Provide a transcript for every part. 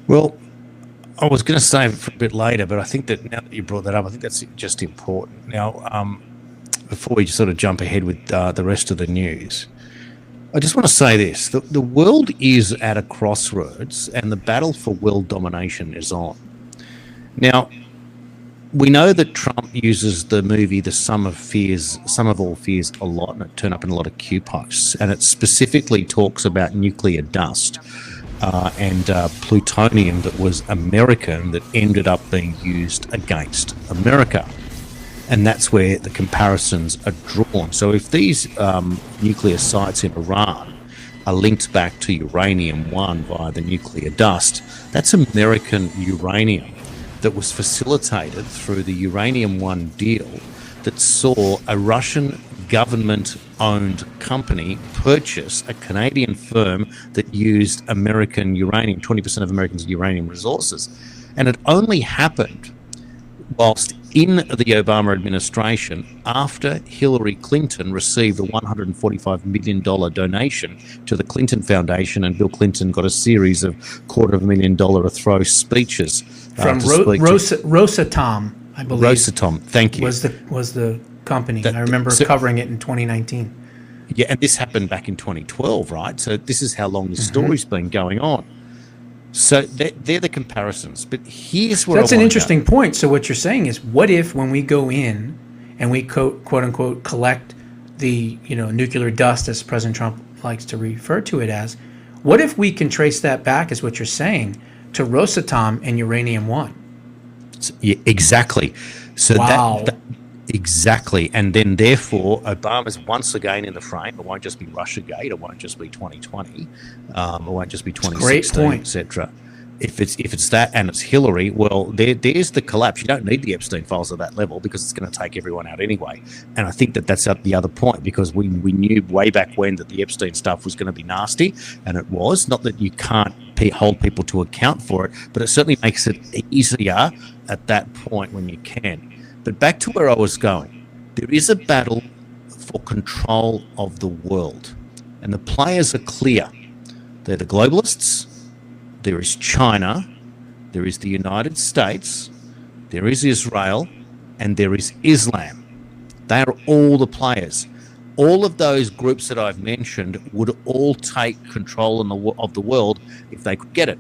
Well, I was going to save it for a bit later, but I think that now that you brought that up, I think that's just important. Now, before we sort of jump ahead with the rest of the news, I just want to say this: the world is at a crossroads, and the battle for world domination is on. Now, we know that Trump uses the movie "The Sum of Fears," "Sum of All Fears" a lot, and it turned up in a lot of Q posts, and it specifically talks about nuclear dust and plutonium that was American that ended up being used against America. And that's where the comparisons are drawn. So if these nuclear sites in Iran are linked back to uranium one via the nuclear dust, that's American uranium that was facilitated through the uranium one deal that saw a Russian government owned company purchase a Canadian firm that used American uranium, 20% of Americans' uranium resources. And it only happened whilst in the Obama administration after Hillary Clinton received a $145 million donation to the Clinton Foundation, and Bill Clinton got a series of $250,000 a throw speeches from Rosatom, I believe. Rosatom, thank you. Was the company. I remember covering it in 2019. Yeah, and this happened back in 2012, right? So this is how long this story's been going on. So they're the comparisons. But here's where that's an interesting point. So what you're saying is, what if when we go in and we quote unquote collect the nuclear dust, as President Trump likes to refer to it as, what if we can trace that back, is what you're saying, to Rosatom and Uranium One? Yeah, exactly. So wow. Exactly. And then therefore Obama's once again in the frame. It won't just be Russiagate, it won't just be 2020, it won't just be 2016, etc. If it's that and it's Hillary, well, there's the collapse. You don't need the Epstein files at that level because it's going to take everyone out anyway. And I think that's the other point, because we knew way back when that the Epstein stuff was going to be nasty, and it was. Not that you can't hold people to account for it, but it certainly makes it easier at that point when you can. But back to where I was going, there is a battle for control of the world, and the players are clear. They're the globalists, there is China, there is the United States, there is Israel, and there is Islam. They are all the players. All of those groups that I've mentioned would all take control of the world if they could get it.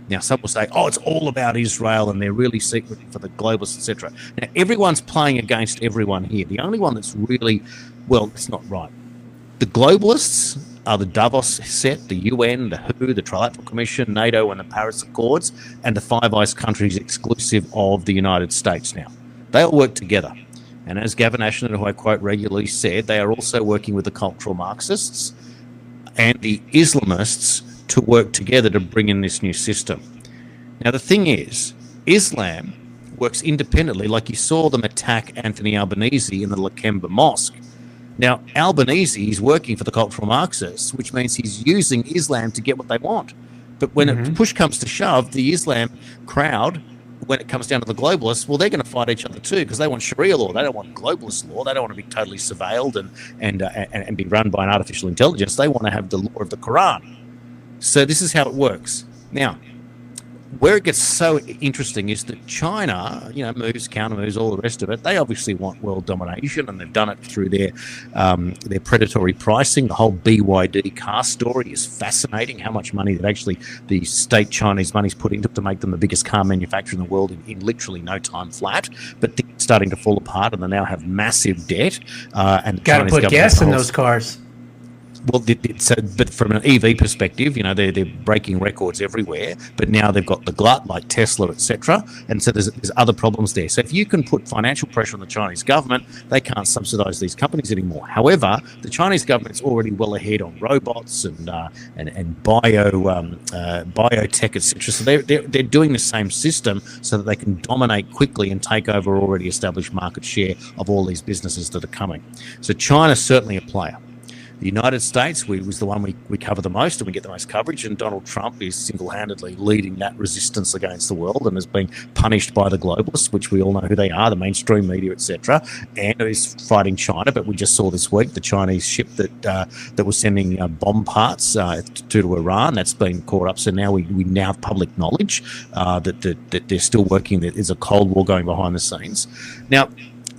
Now, some will say, oh, it's all about Israel and they're really secretive for the globalists, etc. Now, everyone's playing against everyone here. The only one that's really, well, it's not right. The globalists are the Davos set, the UN, the WHO, the Trilateral Commission, NATO, and the Paris Accords, and the Five Eyes countries exclusive of the United States now. They all work together. And as Gavin Ashton, who I quote regularly, said, they are also working with the cultural Marxists and the Islamists to work together to bring in this new system. Now, the thing is, Islam works independently, like you saw them attack Anthony Albanese in the Lakemba Mosque. Now, Albanese is working for the cultural Marxists, which means he's using Islam to get what they want. But when push comes to shove, the Islam crowd, when it comes down to the globalists, well, they're going to fight each other too, because they want Sharia law. They don't want globalist law. They don't want to be totally surveilled and be run by an artificial intelligence. They want to have the law of the Quran. So this is how it works. Now, where it gets so interesting is that China, moves, counter moves, all the rest of it. They obviously want world domination, and they've done it through their predatory pricing. The whole BYD car story is fascinating. How much money the state Chinese money's put into to make them the biggest car manufacturer in the world in literally no time flat. But things are starting to fall apart, and they now have massive debt. And got to put gas in those cars. Well, but from an EV perspective, they're breaking records everywhere. But now they've got the glut like Tesla, etc. And so there's other problems there. So if you can put financial pressure on the Chinese government, they can't subsidize these companies anymore. However, the Chinese government's already well ahead on robots and biotech, etc. So they're doing the same system so that they can dominate quickly and take over already established market share of all these businesses that are coming. So China's certainly a player. The United States was the one we cover the most and we get the most coverage, and Donald Trump is single-handedly leading that resistance against the world and is being punished by the globalists, which we all know who they are, the mainstream media, etc., and is fighting China. But we just saw this week the Chinese ship that was sending bomb parts to Iran, that's been caught up. So now we now have public knowledge that they're still working. There's a Cold War going behind the scenes. Now,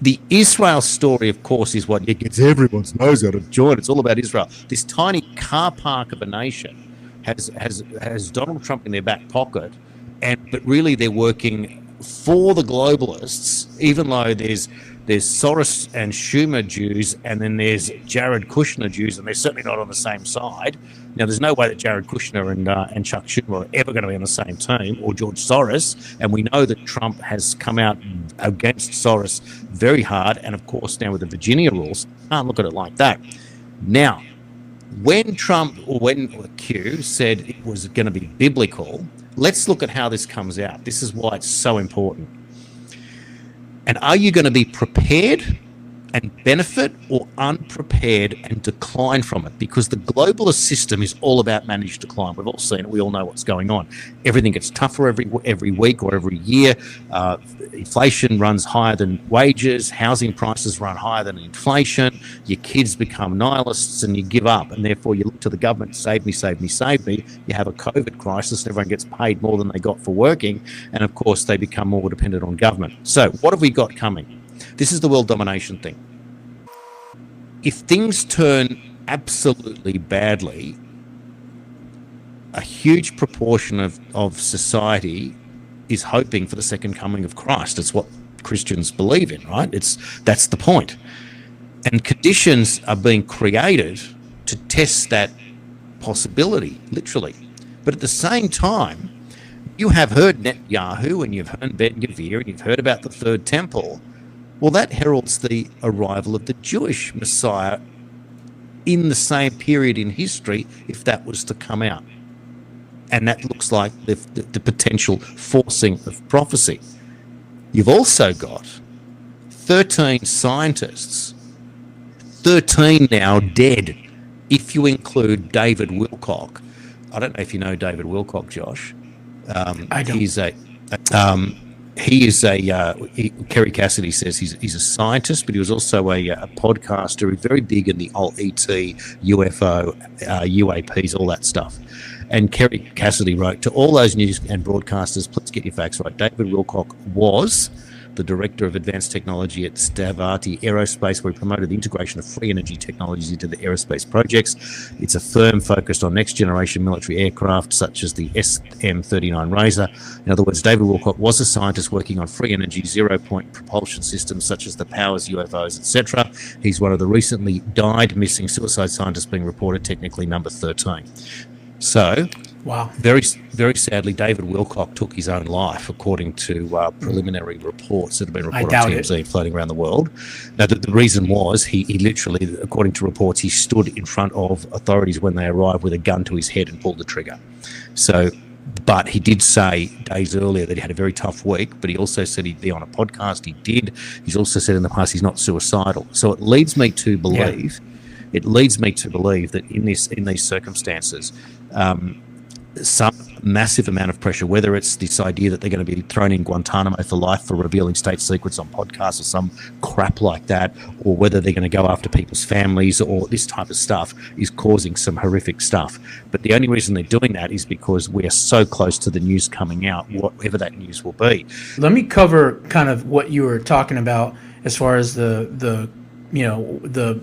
the Israel story, of course, is what gets everyone's nose out of joint. It's all about Israel. This tiny car park of a nation has Donald Trump in their back pocket, but really they're working for the globalists, even though there's Soros and Schumer Jews, and then there's Jared Kushner Jews, and they're certainly not on the same side. Now, there's no way that Jared Kushner and Chuck Schumer are ever going to be on the same team, or George Soros, and we know that Trump has come out against Soros very hard, and of course now with the Virginia rules, can't look at it like that. Now, when Q said it was going to be biblical, let's look at how this comes out. This is why it's so important. And are you going to be prepared and benefit, or unprepared and decline from it? Because the globalist system is all about managed decline. We've all seen it. We all know what's going on. Everything gets tougher every week or every year. Inflation runs higher than wages. Housing prices run higher than inflation. Your kids become nihilists and you give up. And therefore you look to the government, save me, save me, save me. You have a COVID crisis and everyone gets paid more than they got for working. And of course they become more dependent on government. So what have we got coming? This is the world domination thing. If things turn absolutely badly, a huge proportion of society is hoping for the second coming of Christ. It's what Christians believe in, right? That's the point. And conditions are being created to test that possibility, literally. But at the same time, you have heard Netanyahu and you've heard Ben-Gvir and you've heard about the Third Temple. Well, that heralds the arrival of the Jewish Messiah in the same period in history, if that was to come out. And that looks like the potential forcing of prophecy. You've also got 13 scientists, 13 now dead, if you include David Wilcock. I don't know if you know David Wilcock, Josh. I don't. Kerry Cassidy says he's a scientist, but he was also a podcaster. He's very big in the old ET, UFO, UAPs, all that stuff. And Kerry Cassidy wrote, to all those news and broadcasters, please get your facts right. David Wilcock was the Director of Advanced Technology at Stavati Aerospace, where he promoted the integration of free energy technologies into the aerospace projects. It's a firm focused on next-generation military aircraft, such as the SM-39 Razor. In other words, David Wilcock was a scientist working on free energy, zero-point propulsion systems, such as the Powers UFOs, etc. He's one of the recently died missing suicide scientists being reported, technically number 13. So, wow. Very, very sadly, David Wilcock took his own life, according to preliminary reports that have been reported on TMZ and floating around the world. Now, the reason was he literally, according to reports, he stood in front of authorities when they arrived with a gun to his head and pulled the trigger. So, but he did say days earlier that he had a very tough week, but he also said he'd be on a podcast. He did. He's also said in the past he's not suicidal. So it leads me to believe, that in these circumstances, some massive amount of pressure, whether it's this idea that they're going to be thrown in Guantanamo for life for revealing state secrets on podcasts or some crap like that, or whether they're going to go after people's families, or this type of stuff is causing some horrific stuff. But the only reason they're doing that is because we are so close to the news coming out, whatever that news will be. Let me cover kind of what you were talking about as far as the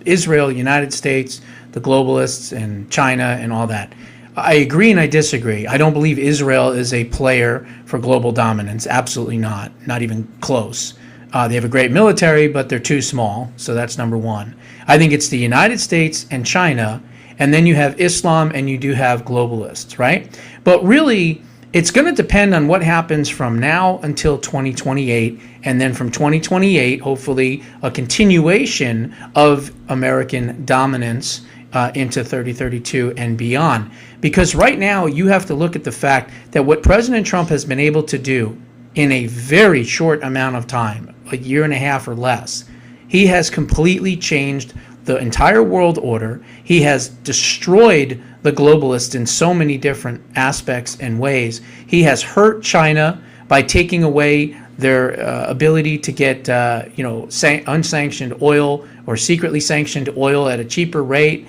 Israel, United States, the globalists, and China and all that. I agree and I disagree. I don't believe Israel is a player for global dominance. Absolutely not. Not even close. They have a great military, but they're too small. So that's number one. I think it's the United States and China, and then you have Islam and you do have globalists, right? But really, it's going to depend on what happens from now until 2028, and then from 2028, hopefully, a continuation of American dominance into 3032 and beyond. Because right now you have to look at the fact that what President Trump has been able to do in a very short amount of time, a year and a half or less, he has completely changed the entire world order. He has destroyed the globalists in so many different aspects and ways. He has hurt China by taking away their ability to get unsanctioned oil or secretly sanctioned oil at a cheaper rate.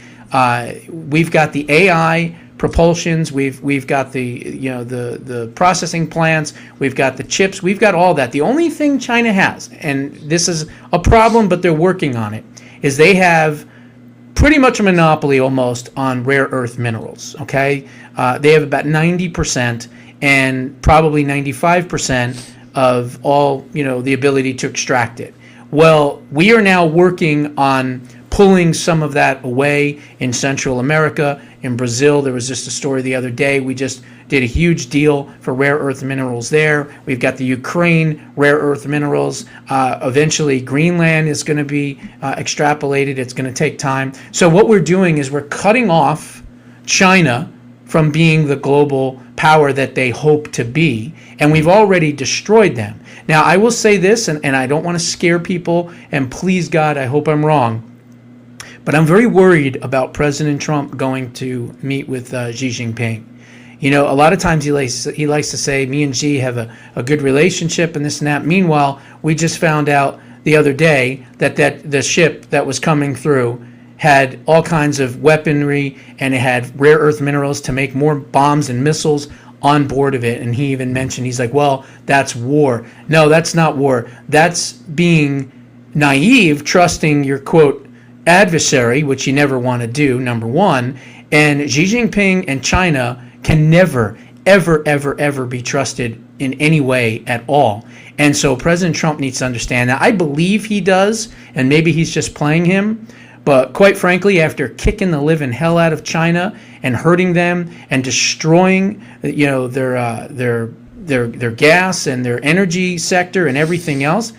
We've got the AI propulsions. We've got the processing plants. We've got the chips. We've got all that. The only thing China has, and this is a problem, but they're working on it, is they have pretty much a monopoly almost on rare earth minerals. Okay, they have about 90% and probably 95% of all the ability to extract it. Well, we are now working on pulling some of that away in Central America. In Brazil, there was just a story the other day. We just did a huge deal for rare earth minerals there. We've got the Ukraine rare earth minerals. Eventually, Greenland is going to be extrapolated. It's going to take time. So what we're doing is we're cutting off China from being the global power that they hope to be, and we've already destroyed them. Now, I will say this, and I don't want to scare people, and please God, I hope I'm wrong, but I'm very worried about President Trump going to meet with Xi Jinping. A lot of times he likes to say, me and Xi have a good relationship and this and that. Meanwhile, we just found out the other day that the ship that was coming through had all kinds of weaponry, and it had rare earth minerals to make more bombs and missiles on board of it. And he even mentioned, he's like, well, that's war. No, that's not war. That's being naive, trusting your, quote, adversary, which you never want to do, number one. And Xi Jinping and China can never, ever, ever, ever be trusted in any way at all. And so President Trump needs to understand that. I believe he does, and maybe he's just playing him. But quite frankly, after kicking the living hell out of China and hurting them and destroying, their gas and their energy sector and everything else,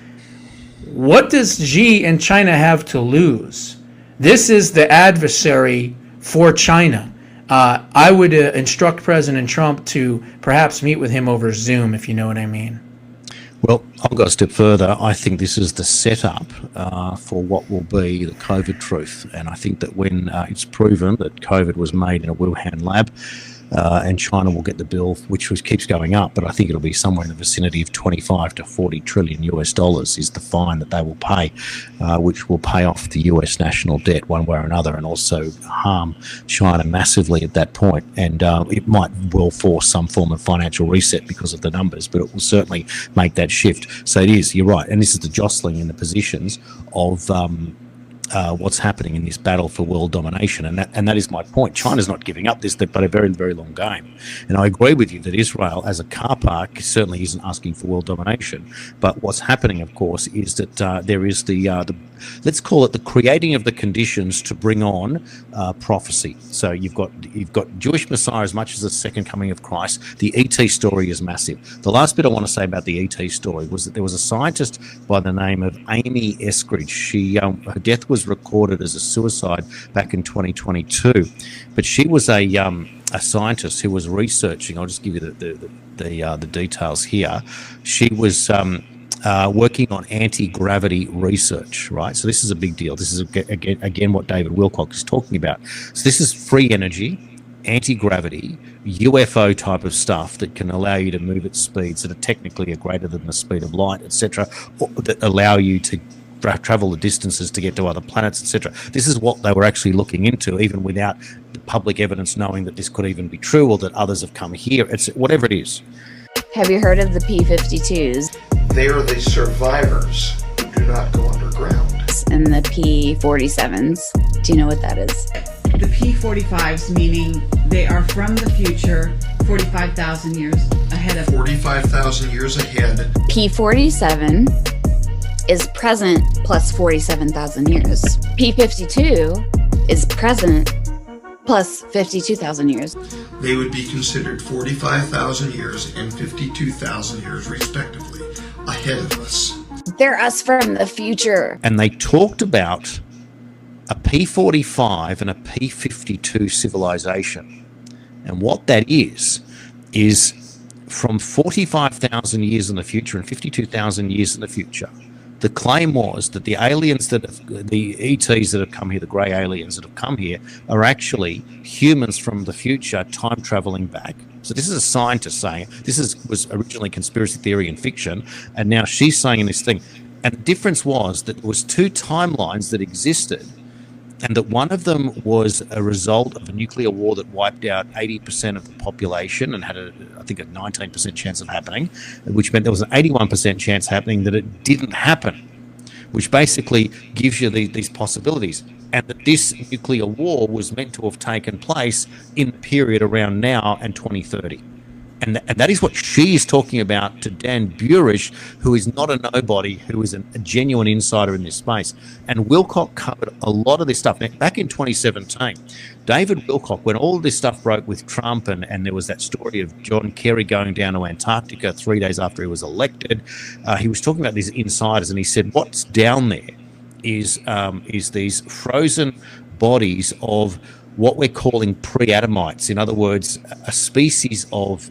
what does Xi and China have to lose? This is the adversary for China. I would instruct President Trump to perhaps meet with him over Zoom, if you know what I mean. Well, I'll go a step further. I think this is the setup for what will be the COVID truth. And I think that when it's proven that COVID was made in a Wuhan lab, and China will get the bill, which keeps going up, but I think it'll be somewhere in the vicinity of 25 to 40 trillion US dollars is the fine that they will pay, which will pay off the US national debt one way or another, and also harm China massively at that point. And it might well force some form of financial reset because of the numbers, but it will certainly make that shift. So it is, you're right, and this is the jostling in the positions of what's happening in this battle for world domination, and that is my point. China's not giving up this, but a very, very long game. And I agree with you that Israel, as a car park, certainly isn't asking for world domination. But what's happening, of course, is that there is the let's call it the creating of the conditions to bring on prophecy. So you've got Jewish Messiah as much as the second coming of Christ. The ET story is massive. The last bit I want to say about the ET story was that there was a scientist by the name of Amy Eskridge. She her death was recorded as a suicide back in 2022, but she was a scientist who was researching. I'll just give you the details here. She was working on anti-gravity research, right? So this is a big deal. This is again what David Wilcock is talking about. So this is free energy, anti-gravity, UFO type of stuff that can allow you to move at speeds that are technically greater than the speed of light, etc., that allow you to travel the distances to get to other planets, etc. This is what they were actually looking into, even without the public evidence knowing that this could even be true or that others have come here. It's whatever it is. Have you heard of the P-52s? They are the survivors who do not go underground. And the P-47s. Do you know what that is? The P-45s, meaning they are from the future, 45,000 years ahead of 45,000 years ahead. P-47 is present plus 47,000 years. P-52 is present plus 52,000 years. They would be considered 45,000 years and 52,000 years, respectively, ahead of us. They're us from the future. And they talked about a P-45 and a P-52 civilization. And what that is from 45,000 years in the future and 52,000 years in the future, The claim was that the aliens the ETs that have come here, the grey aliens that have come here, are actually humans from the future time traveling back. So this is a scientist saying it. Was originally conspiracy theory and fiction, and now she's saying this thing. And the difference was that there was two timelines that existed, and that one of them was a result of a nuclear war that wiped out 80% of the population and had, I think, a 19% chance of happening, which meant there was an 81% chance happening that it didn't happen, which basically gives you these possibilities. And that this nuclear war was meant to have taken place in the period around now and 2030. And that is what she is talking about to Dan Burish, who is not a nobody, who is a genuine insider in this space. And Wilcock covered a lot of this stuff. Now, back in 2017, David Wilcock, when all this stuff broke with Trump and there was that story of John Kerry going down to Antarctica 3 days after he was elected, he was talking about these insiders, and he said what's down there is these frozen bodies of what we're calling pre-Adamites. In other words, a species of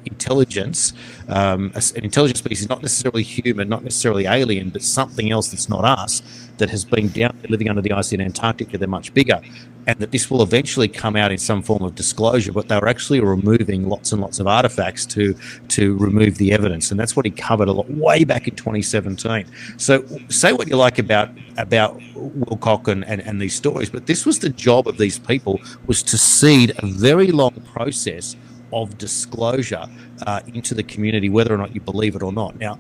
intelligence, an intelligent species, not necessarily human, not necessarily alien, but something else that's not us, that has been down there living under the ice in Antarctica. They're much bigger, and that this will eventually come out in some form of disclosure, but they were actually removing lots and lots of artifacts to remove the evidence. And that's what he covered a lot way back in 2017. So say what you like about Wilcock and these stories, but this was the job of these people, was to seed a very long process of disclosure into the community, whether or not you believe it or not. Now,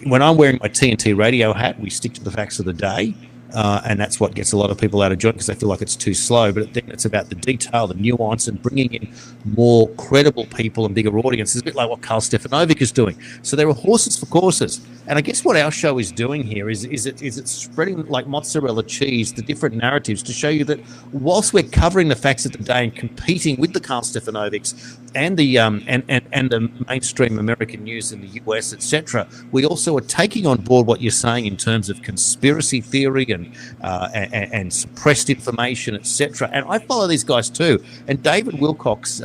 when I'm wearing my TNT radio hat, we stick to the facts of the day, and that's what gets a lot of people out of joint because they feel like it's too slow. But then it's about the detail, the nuance, and bringing in more credible people and bigger audiences, a bit like what Karl Stefanovic is doing. So there are horses for courses. And I guess what our show is doing here is it's spreading like mozzarella cheese the different narratives to show you that whilst we're covering the facts of the day and competing with the Karl Stefanovics and the and the mainstream American news in the US, etc., we also are taking on board what you're saying in terms of conspiracy theory and suppressed information, etc. And I follow these guys too. And David Wilcock's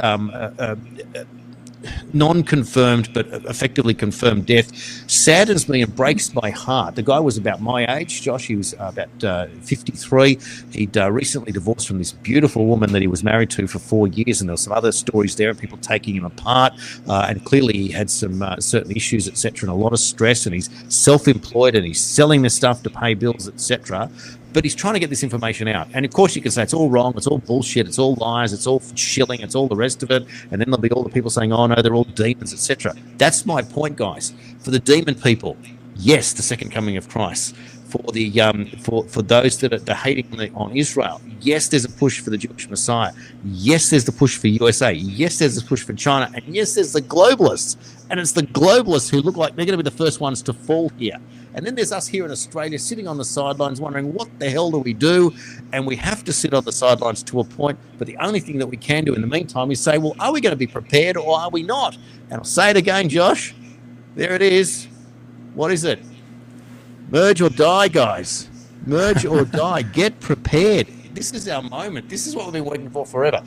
non-confirmed but effectively confirmed death saddens me and breaks my heart. The guy was about my age, Josh. He was about 53. He'd recently divorced from this beautiful woman that he was married to for 4 years, and there were some other stories there and people taking him apart, and clearly he had some certain issues, etc., and a lot of stress, and he's self-employed and he's selling this stuff to pay bills, etc. But he's trying to get this information out. And of course you can say it's all wrong, it's all bullshit, it's all lies, it's all shilling, it's all the rest of it. And then there'll be all the people saying, oh no, they're all demons, etc. That's my point, guys. For the demon people, yes, the second coming of Christ. For the for those that are hating on Israel, yes, there's a push for the Jewish Messiah. Yes, there's the push for USA. Yes, there's a push for China. And yes, there's the globalists. And it's the globalists who look like they're going to be the first ones to fall here. And then there's us here in Australia sitting on the sidelines wondering what the hell do we do? And we have to sit on the sidelines to a point. But the only thing that we can do in the meantime is say, well, are we going to be prepared or are we not? And I'll say it again, Josh. There it is. What is it? Merge or die, guys. Merge or die. Get prepared. This is our moment. This is what we've been waiting for forever.